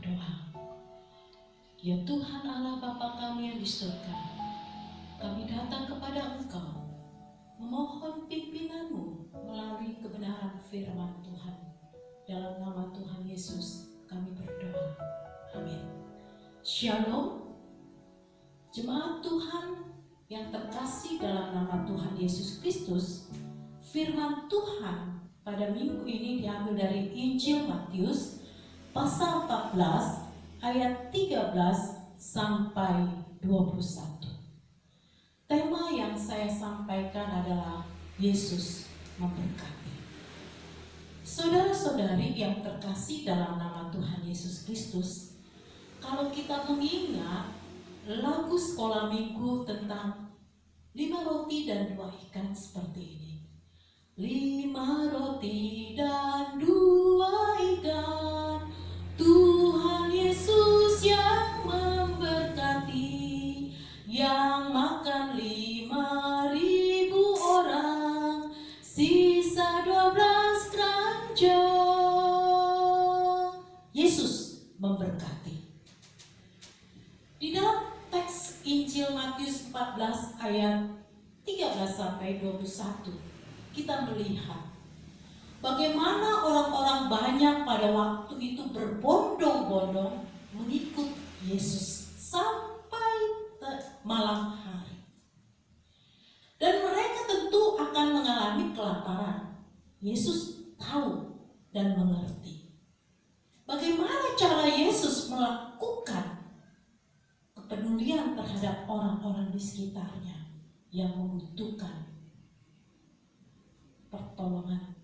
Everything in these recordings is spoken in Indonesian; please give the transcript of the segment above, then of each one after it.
berdoa. Ya Tuhan Allah Bapa kami yang di surga, kami datang kepada Engkau, memohon pimpinan-Mu melalui kebenaran firman Tuhan. Dalam nama Tuhan Yesus kami berdoa. Amin. Shalom. Jemaat Tuhan yang terkasih dalam nama Tuhan Yesus Kristus, firman Tuhan pada minggu ini diambil dari Injil Matius pasal 14 ayat 13 sampai 21. Tema yang saya sampaikan adalah Yesus memberkati. Saudara-saudari yang terkasih dalam nama Tuhan Yesus Kristus, kalau kita mengingat lagu sekolah minggu tentang 5 roti dan 2 ikan seperti ini. 5 roti dan 2 ikan, Tuhan Yesus yang memberkati, yang makan 5.000 orang, sisa 12 keranjang. Yesus memberkati. Di dalam teks Injil Matius 14 ayat 13 sampai 21, kita melihat bagaimana orang-orang banyak pada waktu itu berbondong-bondong mengikut Yesus sampai malam hari. Dan mereka tentu akan mengalami kelaparan. Yesus tahu dan mengerti. Bagaimana cara Yesus melakukan kepedulian terhadap orang-orang di sekitarnya yang membutuhkan pertolongan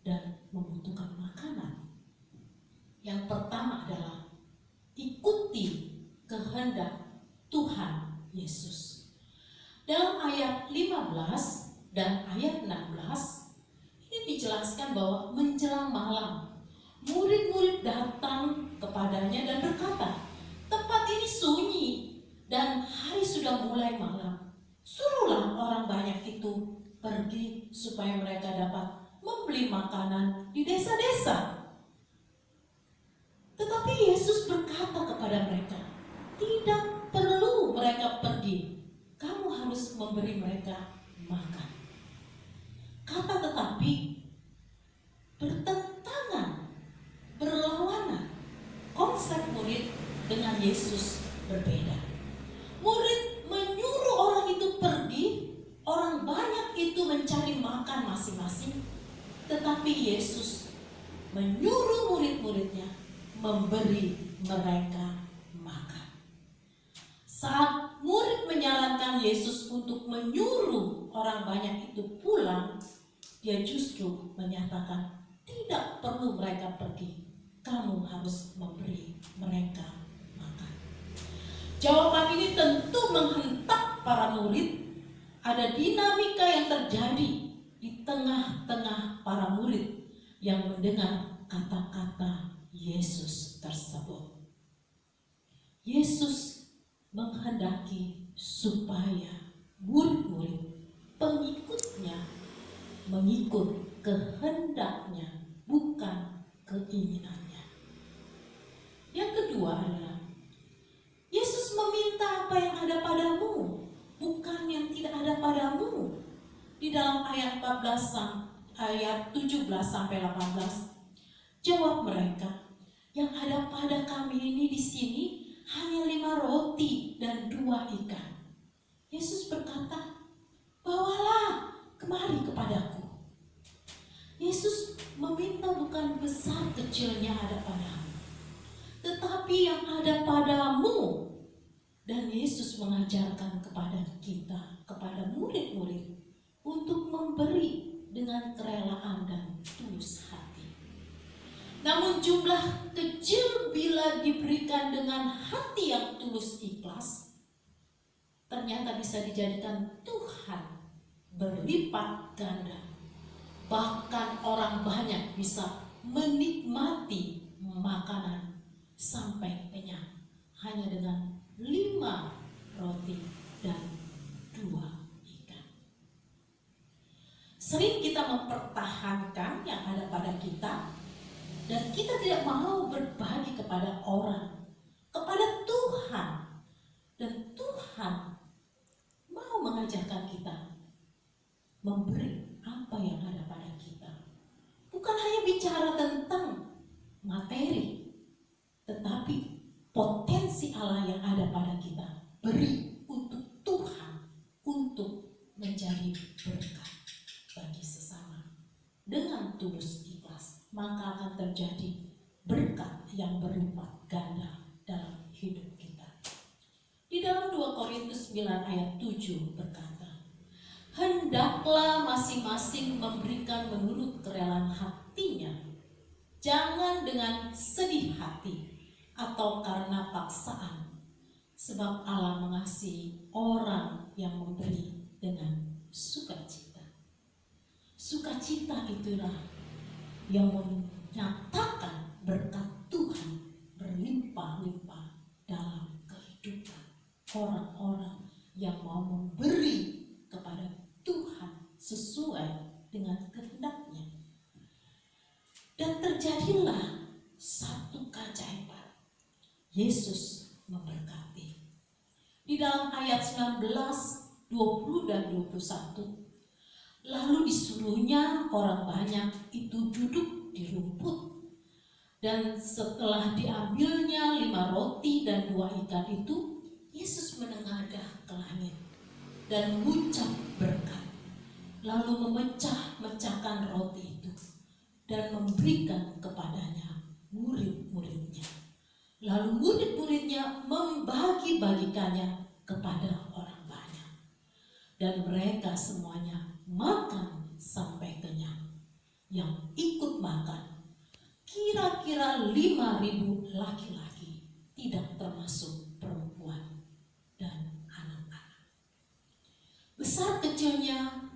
dan membutuhkan makanan. Yang pertama adalah ikuti kehendak Tuhan Yesus. Dalam ayat 15 dan ayat 16 ini dijelaskan bahwa menjelang malam murid-murid datang kepadanya dan berkata, tempat ini sunyi dan hari sudah mulai malam. Suruhlah orang banyak itu pergi supaya mereka dapat membeli makanan di desa-desa. Tetapi Yesus berkata kepada mereka, tidak perlu mereka pergi. Kamu harus memberi mereka makan. Kata tetapi bertentangan, berlawanan. Konsep murid dengan Yesus berbeda. Murid menyuruh orang itu pergi, orang banyak itu mencari makan masing-masing. Tetapi Yesus menyuruh murid-muridnya memberi mereka makan. Saat murid menyarankan Yesus untuk menyuruh orang banyak itu pulang, dia justru menyatakan tidak perlu mereka pergi. Kamu harus memberi mereka makan. Jawaban ini tentu menghentak para murid. Ada dinamika yang terjadi di tengah-tengah para murid yang mendengar kata-kata Yesus tersebut. Yesus menghendaki supaya murid-murid, pengikutnya, mengikut kehendaknya, bukan keinginannya. Yang kedua adalah Yesus meminta apa yang ada padamu, bukan yang tidak ada padamu. Di dalam ayat 14 ayat 17 sampai 18, jawab mereka, yang ada pada kami ini di sini hanya 5 roti dan 2 ikan. Yesus berkata, bawalah kemari kepadaku. Yesus meminta bukan besar kecilnya ada padamu, tetapi yang ada padamu. Dan Yesus mengajarkan kepada kita, kepada murid-murid, untuk memberi dengan kerelaan dan tulus hati. Namun jumlah kecil bila diberikan dengan hati yang tulus ikhlas, ternyata bisa dijadikan Tuhan berlipat ganda. Bahkan orang banyak bisa menikmati makanan sampai kenyang hanya dengan 5 roti dan 2 ikan. Sering kita mempertahankan yang ada pada kita Dan kita tidak mau berbagi kepada orang, kepada Tuhan. Dan Tuhan mau mengajarkan kita memberi apa yang ada pada kita. Bukan hanya bicara tentang materi, tetapi potensi Allah yang ada pada kita. Beri untuk Tuhan, untuk menjadi berkat bagi sesama. Dengan tulus ikhlas, maka akan terjadi berkat yang berlipat ganda dalam hidup kita. Di dalam 2 Korintus 9 ayat 7 berkata, hendaklah masing-masing memberikan menurut kerelaan hatinya, jangan dengan sedih hati atau karena paksaan, sebab Allah mengasihi orang yang memberi dengan sukacita. Sukacita itulah yang menyatakan berkat Tuhan berlimpah-limpah dalam kehidupan orang-orang yang mau memberi kepada Tuhan sesuai dengan kehendak-Nya. Dan terjadilah satu keajaiban. Yesus memberkati. Di dalam ayat 19, 20 dan 21, lalu disuruhnya orang banyak itu duduk di rumput. Dan setelah diambilnya 5 roti dan 2 ikan itu, Yesus menengadah ke langit dan mengucap berkat. Lalu memecah-mecahkan roti itu dan memberikan kepadanya murid-muridnya. Lalu murid-muridnya membagi-bagikannya kepada orang banyak. Dan mereka semuanya makan sampai kenyang. Yang ikut makan kira-kira 5.000 laki-laki, tidak termasuk perempuan dan anak-anak. Besar kecilnya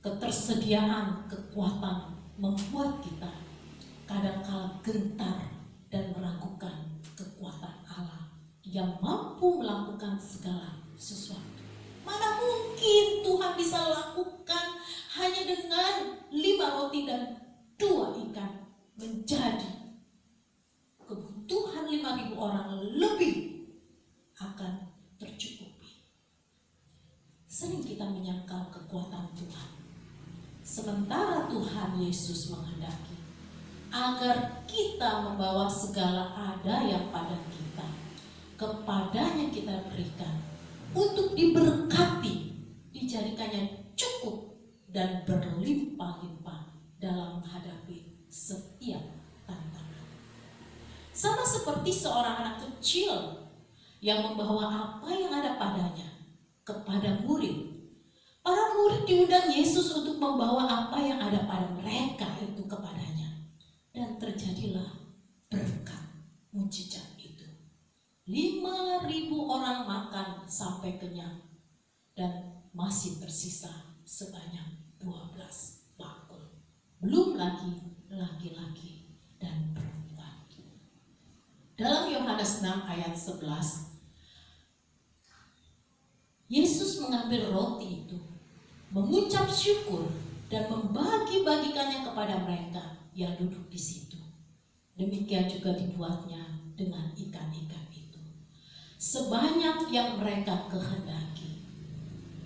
ketersediaan kekuatan membuat kita kadang-kala gentar dan meragukan kekuatan Allah yang mampu melakukan segala sesuatu. Mana mungkin Tuhan bisa lakukan hanya dengan 5 roti dan 2 ikan menjadi kebutuhan 5.000 orang lebih akan tercukupi. Sering kita menyangkal kekuatan Tuhan, sementara Tuhan Yesus menghendaki agar kita membawa segala ada yang pada kita, kepadanya kita berikan, untuk diberkati, dijadikannya cukup dan berlimpah-limpah dalam menghadapi setiap tantangan. Sama seperti seorang anak kecil yang membawa apa yang ada padanya kepada murid. Para murid diundang Yesus untuk membawa apa yang ada pada mereka itu kepadanya. Dan terjadilah berkat mujizat itu. 5.000 orang makan sampai kenyang dan masih tersisa sebanyak 12 bakul. Belum lagi laki-laki dan perempuan. Dalam Yohanes 6 ayat 11, Yesus mengambil roti itu, mengucap syukur dan membagi-bagikannya kepada mereka yang duduk di situ. Demikian juga dibuatnya dengan ikan-ikan itu, sebanyak yang mereka kehendaki.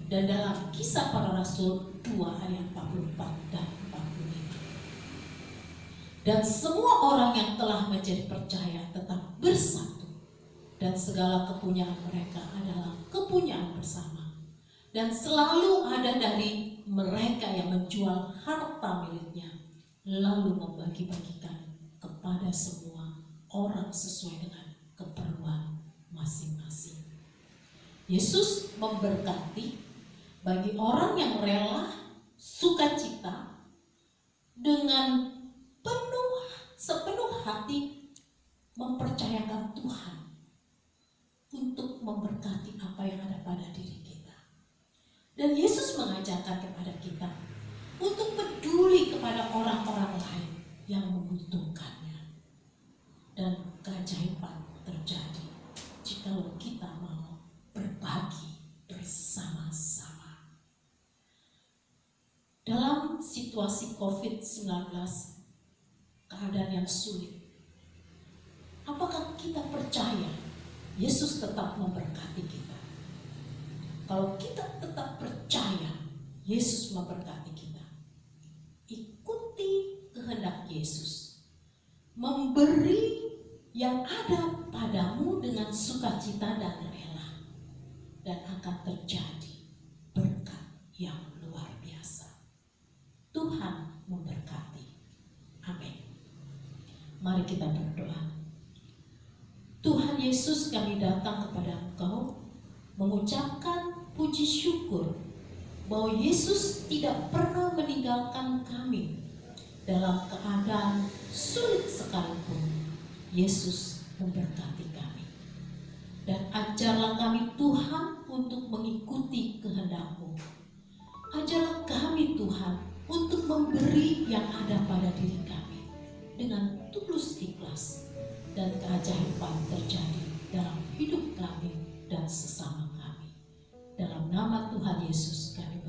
Dan dalam Kisah Para Rasul 2 ayat 44 dan 45. Dan semua orang yang telah menjadi percaya tetap bersatu, dan segala kepunyaan mereka adalah kepunyaan bersama. Dan selalu ada dari mereka yang menjual harta miliknya, lalu membagi-bagikan kepada semua orang sesuai dengan keperluan masing-masing. Yesus memberkati bagi orang yang rela sukacita dengan sepenuh hati mempercayakan Tuhan untuk memberkati apa yang ada pada diri kita. Dan Yesus mengajarkan kepada kita untuk peduli kepada orang-orang lain yang membutuhkannya. Dan keajaiban terjadi jika kita mau berbagi bersama-sama. Dalam situasi COVID-19, keadaan yang sulit, apakah kita percaya Yesus tetap memberkati kita? Kalau kita tetap percaya Yesus memberkati kita, ikuti kehendak Yesus, memberi yang ada padamu dengan sukacita dan rela, dan akan terjadi berkat yang luar biasa. Tuhan memberkati. Amin. Mari kita berdoa. Tuhan Yesus, kami datang kepada Engkau mengucapkan puji syukur bahwa Yesus tidak pernah meninggalkan kami dalam keadaan sulit sekalipun. Yesus memberkati kami, dan ajarlah kami Tuhan untuk mengikuti kehendak-Mu. Ajarlah kami Tuhan untuk memberi yang ada pada diri kami dengan tulus ikhlas, dan keajaiban terjadi dalam hidup kami dan sesama kami. Dalam nama Tuhan Yesus kami